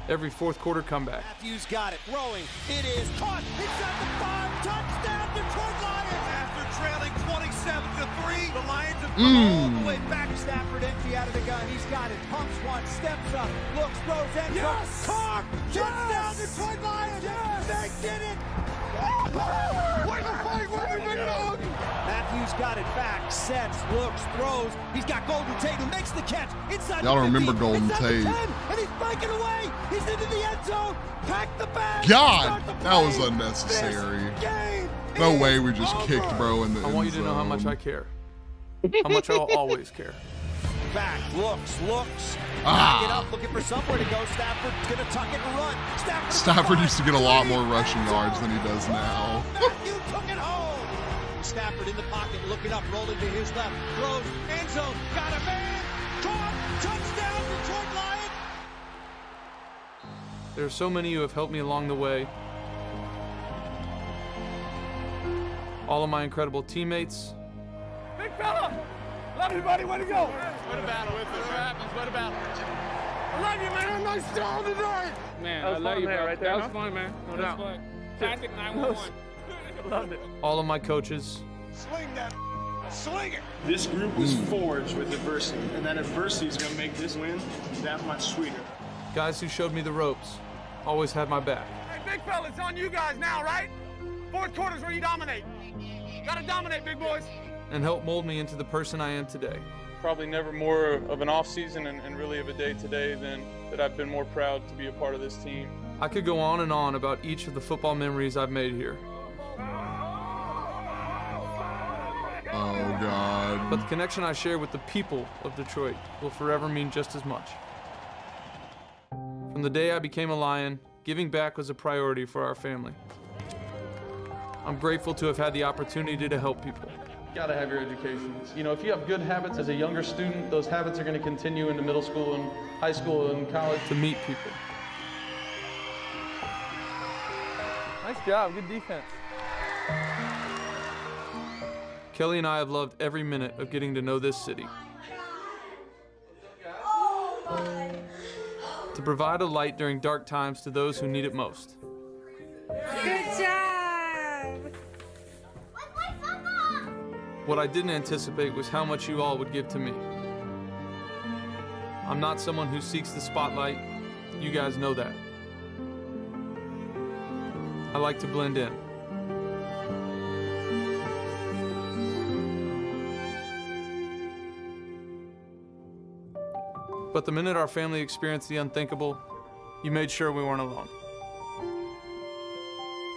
Speaker 3: every fourth quarter comeback.
Speaker 7: Matthews got it, throwing, it is caught, inside the 5, touchdown Detroit Lions! After trailing 27-3, the Lions have come all the way back. Stafford empty out of the gun, he's got it, pumps one, steps up, looks, throws, end zone,
Speaker 8: Yes!
Speaker 7: caught, touchdown
Speaker 8: Yes!
Speaker 7: Detroit Lions!
Speaker 8: Yes!
Speaker 7: They did it!
Speaker 8: Where's the fight? Where's the big dog?
Speaker 7: Matthews got it back, sets, looks, throws. He's got Golden Tate who makes the catch inside
Speaker 2: Y'all
Speaker 7: the
Speaker 2: don't
Speaker 7: 15,
Speaker 2: remember Golden
Speaker 7: inside the
Speaker 2: Tate.
Speaker 7: 10, and he's breaking away. He's into the end zone. Pack the bag.
Speaker 2: God,
Speaker 7: Start the
Speaker 2: that was
Speaker 7: play.
Speaker 2: unnecessary.
Speaker 7: This game
Speaker 2: No
Speaker 7: is
Speaker 2: way we just
Speaker 7: over.
Speaker 2: kicked bro in the
Speaker 3: I want you
Speaker 2: end
Speaker 3: to know how much
Speaker 2: zone.
Speaker 3: I care. How much I'll always care.
Speaker 7: Back, looks.
Speaker 2: Ah.
Speaker 7: Get up, looking for somewhere to go. Stafford's gonna tuck it and run.
Speaker 2: Stafford used to get a lot more rushing yards than he does now.
Speaker 7: Matthew took it home. Stafford in the pocket, looking up, rolling to his left. Throws, end zone, got a man. Caught, touchdown, Detroit Lions.
Speaker 3: There are so many who have helped me along the way. All of my incredible teammates,
Speaker 5: Big fella! Love you, buddy. Way to go.
Speaker 6: What about with it? What happens? What about
Speaker 5: I love you, man. Nice job tonight.
Speaker 6: Man,
Speaker 5: That was
Speaker 6: I love
Speaker 5: fun,
Speaker 6: you,
Speaker 5: man,
Speaker 6: bro.
Speaker 5: right there,
Speaker 6: That
Speaker 5: huh?
Speaker 6: was fun, man.
Speaker 5: No
Speaker 6: That
Speaker 5: doubt.
Speaker 6: was fun. Classic 911.
Speaker 3: Loved it. All of my coaches.
Speaker 8: Sling that. Sling it.
Speaker 9: This group was forged with adversity, and that adversity is going to make this win that much sweeter.
Speaker 3: Guys who showed me the ropes. Always had my back.
Speaker 6: Hey, big fella, it's on you guys now, right? Fourth quarter's where you dominate. Gotta dominate, big boys.
Speaker 3: And helped mold me into the person I am today.
Speaker 5: Probably never more of an off season and really of a day today than that I've been more proud to be a part of this team.
Speaker 3: I could go on and on about each of the football memories I've made here.
Speaker 2: Oh, God.
Speaker 3: But the connection I share with the people of Detroit will forever mean just as much. From the day I became a Lion, giving back was a priority for our family. I'm grateful to have had the opportunity to help people.
Speaker 5: You gotta have your education. You know, if you have good habits as a younger student, those habits are gonna continue into middle school and high school and college.
Speaker 3: To meet people.
Speaker 5: Nice job, good defense.
Speaker 3: Kelly and I have loved every minute of getting to know this city. To provide a light during dark times to those who need it most.
Speaker 10: Good job!
Speaker 3: What I didn't anticipate was how much you all would give to me. I'm not someone who seeks the spotlight. You guys know that. I like to blend in. But the minute our family experienced the unthinkable, you made sure we weren't alone.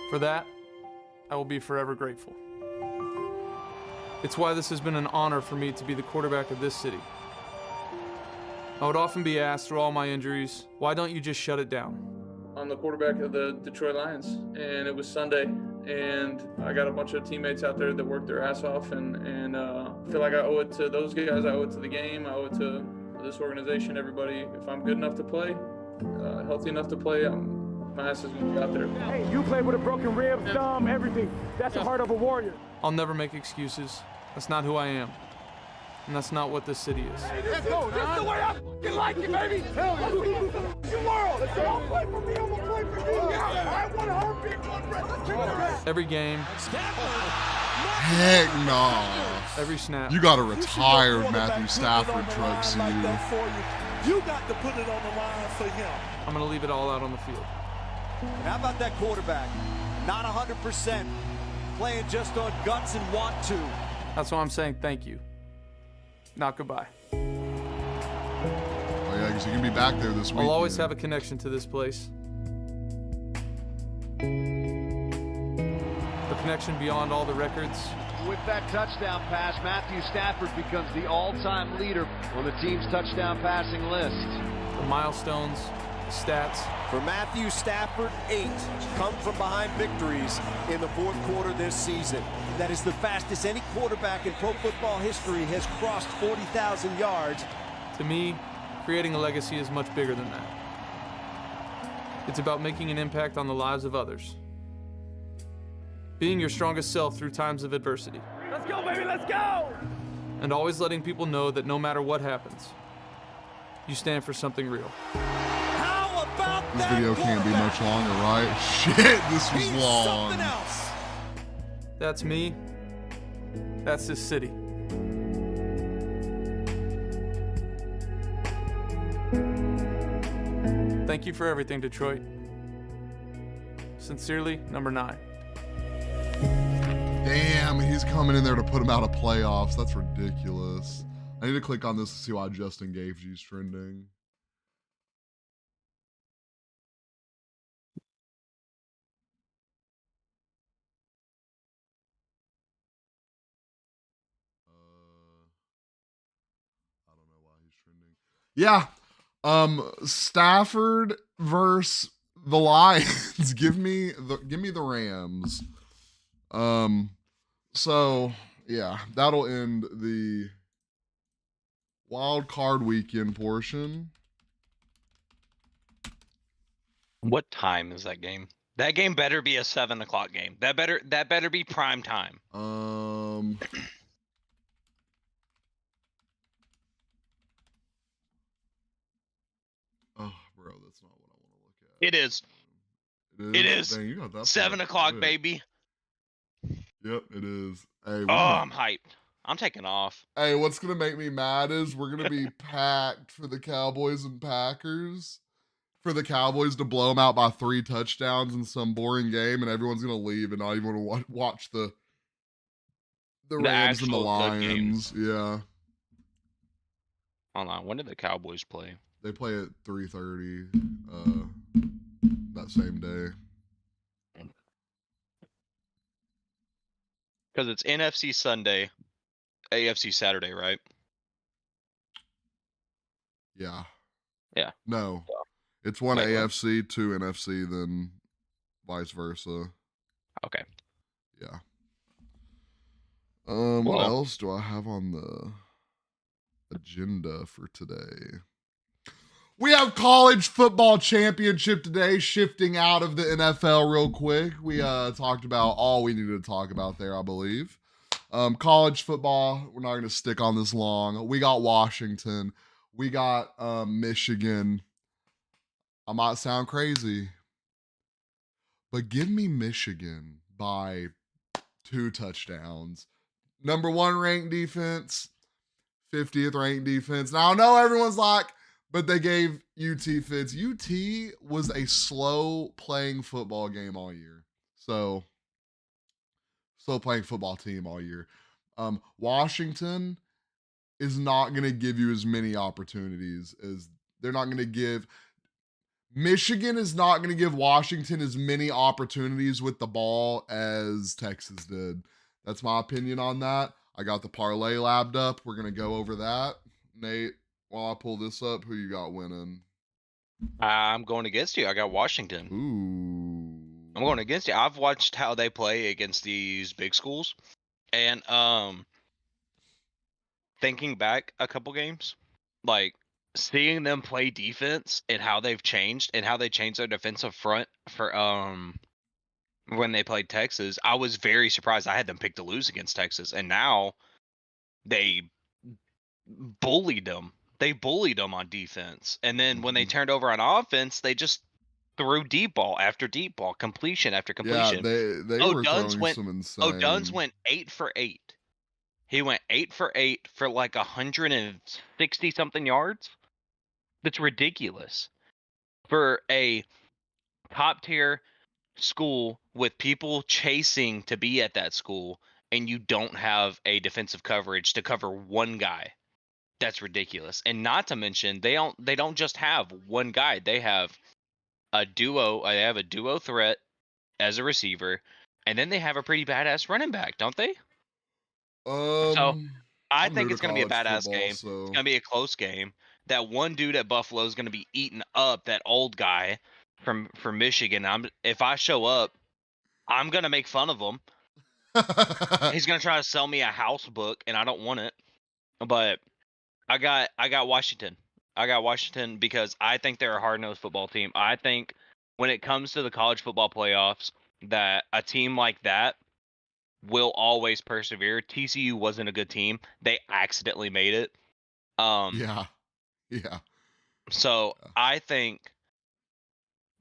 Speaker 3: For that, I will be forever grateful. It's why this has been an honor for me to be the quarterback of this city. I would often be asked through all my injuries, why don't you just shut it down?
Speaker 5: I'm the quarterback of the Detroit Lions, and it was Sunday, and I got a bunch of teammates out there that worked their ass off, and I feel like I owe it to those guys, I owe it to the game, I owe it to this organization, everybody. If I'm good enough to play, healthy enough to play, my ass is going to be out there.
Speaker 6: Hey, you played with a broken rib, thumb, everything. That's the heart of a warrior.
Speaker 3: I'll never make excuses. That's not who I am. And that's not what this city is.
Speaker 8: Hey, let's go, this is the way I f***ing like it, baby. Hell yeah. You world. If you don't play for me, I'm going to play for you. I want a heartbeat, one breath. Let's kick their ass.
Speaker 3: Every game,
Speaker 2: Heck no.
Speaker 3: every snap.
Speaker 2: You got to retire Matthew Stafford trucks you.
Speaker 7: You got to put it on the line for him.
Speaker 3: I'm going to leave it all out on the field.
Speaker 4: And how about that quarterback? Not 100%, playing just on guts and want to.
Speaker 3: That's why I'm saying thank you. Not goodbye.
Speaker 2: Oh yeah, because you can be back there this week.
Speaker 3: I'll always have a connection to this place. A connection beyond all the records.
Speaker 4: With that touchdown pass, Matthew Stafford becomes the all-time leader on the team's touchdown passing list.
Speaker 3: The milestones, the stats.
Speaker 7: For Matthew Stafford, 8 come from behind victories in the fourth quarter this season. That is the fastest any quarterback in pro football history has crossed 40,000 yards.
Speaker 3: To me, creating a legacy is much bigger than that. It's about making an impact on the lives of others. Being your strongest self through times of adversity.
Speaker 6: Let's go, baby, let's go!
Speaker 3: And always letting people know that no matter what happens, you stand for something real.
Speaker 7: How about
Speaker 2: This
Speaker 7: that
Speaker 2: video can't be much longer, right? Shit, this was
Speaker 7: He's
Speaker 2: long.
Speaker 7: something else.
Speaker 3: That's me. That's this city. Thank you for everything, Detroit. Sincerely, number 9.
Speaker 2: Damn, he's coming in there to put him out of playoffs. That's ridiculous. I need to click on this to see why Justin Gaethje's trending. I don't know why he's trending. Yeah. Stafford versus the Lions. give me the Rams. So yeah, that'll end the wild card weekend portion.
Speaker 1: What time is that game? That game better be a 7 o'clock game. That better be prime time.
Speaker 2: Oh, bro, that's not what I want to look at.
Speaker 1: It is. It is.
Speaker 2: Dang, you got that
Speaker 1: 7
Speaker 2: part
Speaker 1: o'clock,
Speaker 2: quick.
Speaker 1: baby.
Speaker 2: Yep, it is. Hey,
Speaker 1: Oh, I'm hyped. I'm taking off.
Speaker 2: Hey, what's gonna make me mad is we're gonna be packed for the Cowboys and Packers. For the Cowboys to blow them out by 3 touchdowns in some boring game, and everyone's gonna leave and not even want to watch the Rams and the
Speaker 1: actual good
Speaker 2: Lions.
Speaker 1: games.
Speaker 2: Yeah,
Speaker 1: Hold on. When did the Cowboys play?
Speaker 2: they play at 3:30 that same day.
Speaker 1: Because it's NFC Sunday, AFC Saturday, right?
Speaker 2: Yeah.
Speaker 1: Yeah.
Speaker 2: No,
Speaker 1: So,
Speaker 2: it's one
Speaker 1: wait, what?
Speaker 2: AFC, 2 NFC, then vice versa.
Speaker 1: Okay.
Speaker 2: Yeah. What
Speaker 1: Well,
Speaker 2: else do I have on the agenda for today? We have college football championship today, shifting out of the NFL real quick. We talked about all we needed to talk about there, I believe. College football, we're not going to stick on this long. We got Washington. We got Michigan. I might sound crazy, but give me Michigan by 2 touchdowns. Number 1 ranked defense, 50th ranked defense. Now, I know everyone's like, but they gave UT fits. UT was a slow playing football game all year. So, slow playing football team all year. Washington is not going to give you as many opportunities as they're not going to give. Michigan is not going to give Washington as many opportunities with the ball as Texas did. That's my opinion on that. I got the parlay labbed up. We're going to go over that. Nate, while I pull this up, who you got winning?
Speaker 1: I'm going against you. I got Washington.
Speaker 2: Ooh.
Speaker 1: I'm going against you. I've watched how they play against these big schools. And thinking back a couple games, like seeing them play defense and how they've changed and how they changed their defensive front for when they played Texas, I was very surprised. I had them picked to lose against Texas, and now they bullied them. They bullied them on defense, and then when they turned over on offense, they just threw deep ball after deep ball, completion after
Speaker 2: Yeah,
Speaker 1: completion.
Speaker 2: they were throwing some
Speaker 1: O'Dunn's
Speaker 2: insane.
Speaker 1: went 8 for 8. He went 8 for 8 for like 160 something yards. That's ridiculous for a top tier school with people chasing to be at that school, and you don't have a defensive coverage to cover one guy. That's ridiculous. And not to mention, they don't just have one guy. They have a duo. They have a duo threat as a receiver, and then they have a pretty badass running back, don't they? So I
Speaker 2: I'm new
Speaker 1: think
Speaker 2: to
Speaker 1: it's going to be a
Speaker 2: college
Speaker 1: badass
Speaker 2: football,
Speaker 1: game. It's
Speaker 2: so
Speaker 1: going to be a close game. That one dude at Buffalo is going to be eating up that old guy from Michigan. If I show up, I'm going to make fun of him. He's going to try to sell me a house book, and I don't want it. But I got Washington. I got Washington because I think they're a hard-nosed football team. I think when it comes to the college football playoffs, that a team like that will always persevere. TCU wasn't a good team. They accidentally made it.
Speaker 2: yeah.
Speaker 1: So I think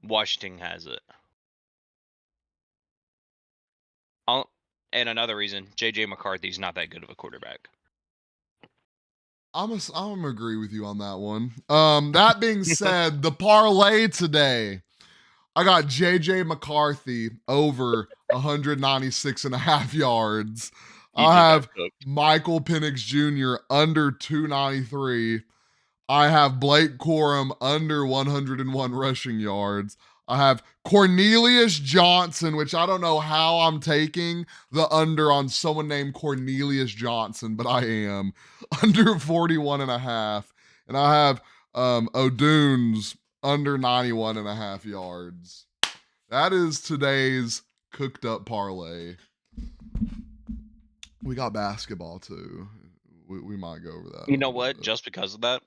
Speaker 1: Washington has it. And another reason, JJ McCarthy's not that good of a quarterback.
Speaker 2: I'm gonna agree with you on that one. That being said, the parlay today, I got JJ McCarthy over 196.5 yards. I have Michael Penix Jr. under 293. I have Blake Corum under 101 rushing yards. I have Cornelius Johnson, which I don't know how I'm taking the under on someone named Cornelius Johnson, but I am under 41 and a half. And I have O'Dunes under 91 and a half yards. That is today's cooked up parlay. We got basketball too. We might go over that.
Speaker 1: You know what? Just because of that,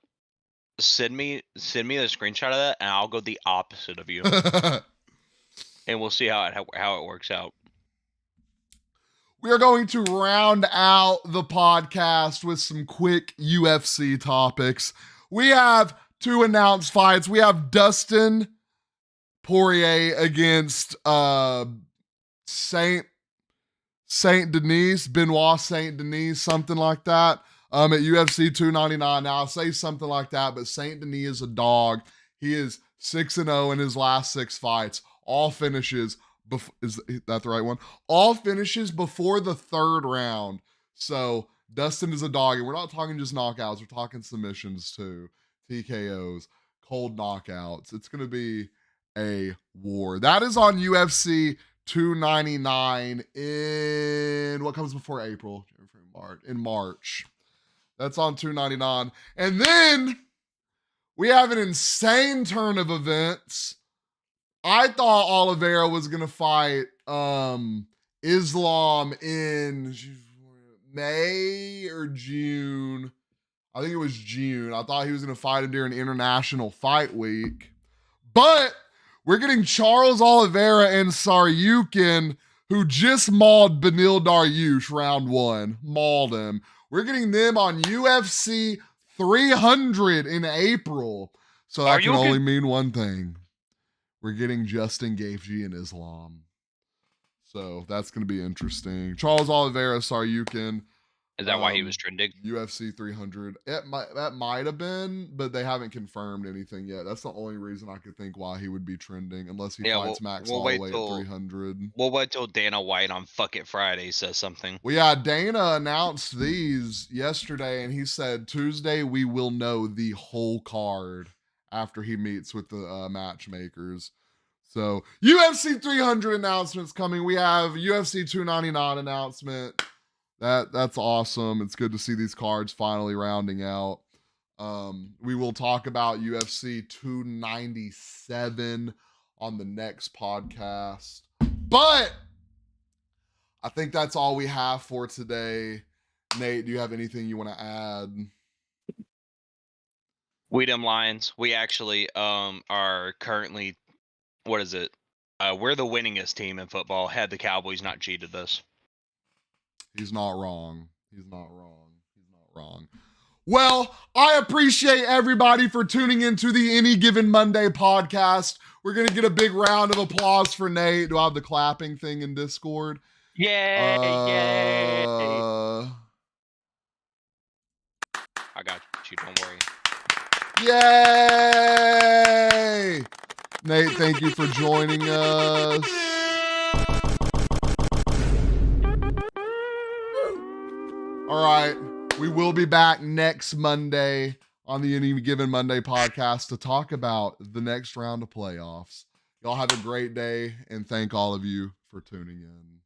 Speaker 1: send me the screenshot of that, and I'll go the opposite of you, and we'll see how it works out.
Speaker 2: We are going to round out the podcast with some quick UFC topics. We have 2 announced fights. We have Dustin Poirier against Saint Saint Denis, Benoit Saint Denis, something like that. At UFC 299. Now I'll say something like that, but Saint Denis is a dog. He is 6-0 in his last 6 fights. All finishes. Is that the right one? All finishes before the 3rd round. So Dustin is a dog, and we're not talking just knockouts. We're talking submissions too, TKOs, cold knockouts. It's gonna be a war. That is on UFC 299 in what comes before April? In March. That's on 299. And then we have an insane turn of events. I thought Oliveira was going to fight Islam in May or June. I think it was June. I thought he was going to fight him during International Fight Week. But we're getting Charles Oliveira and Saryukin, who just mauled Benil Dariush round 1. Mauled him. We're getting them on UFC 300 in April. So that can only mean one thing. We're getting Justin Gaethje and Islam. So that's going to be interesting. Charles Oliveira, Saryukin.
Speaker 1: Is that why he was trending?
Speaker 2: UFC 300. That might have been, but they haven't confirmed anything yet. That's the only reason I could think why he would be trending, unless he fights Max Holloway at 300.
Speaker 1: We'll wait till Dana White on Fuck It Friday says something.
Speaker 2: Well, yeah, Dana announced these yesterday, and he said Tuesday we will know the whole card after he meets with the matchmakers. So UFC 300 announcements coming. We have UFC 299 announcement. That's awesome. It's good to see these cards finally rounding out. We will talk about UFC 297 on the next podcast. But I think that's all we have for today. Nate, do you have anything you want to add?
Speaker 1: We them Lions. We actually are currently, what is it? We're the winningest team in football. Had the Cowboys not cheated us.
Speaker 2: He's not wrong. He's not wrong. He's not wrong. Well, I appreciate everybody for tuning into the Any Given Monday podcast. We're going to get a big round of applause for Nate. Do I have the clapping thing in Discord?
Speaker 1: Yay! Yay! I got you. Don't worry.
Speaker 2: Yay! Nate, thank you for joining us. All right, we will be back next Monday on the Any Given Monday podcast to talk about the next round of playoffs. Y'all have a great day, and thank all of you for tuning in.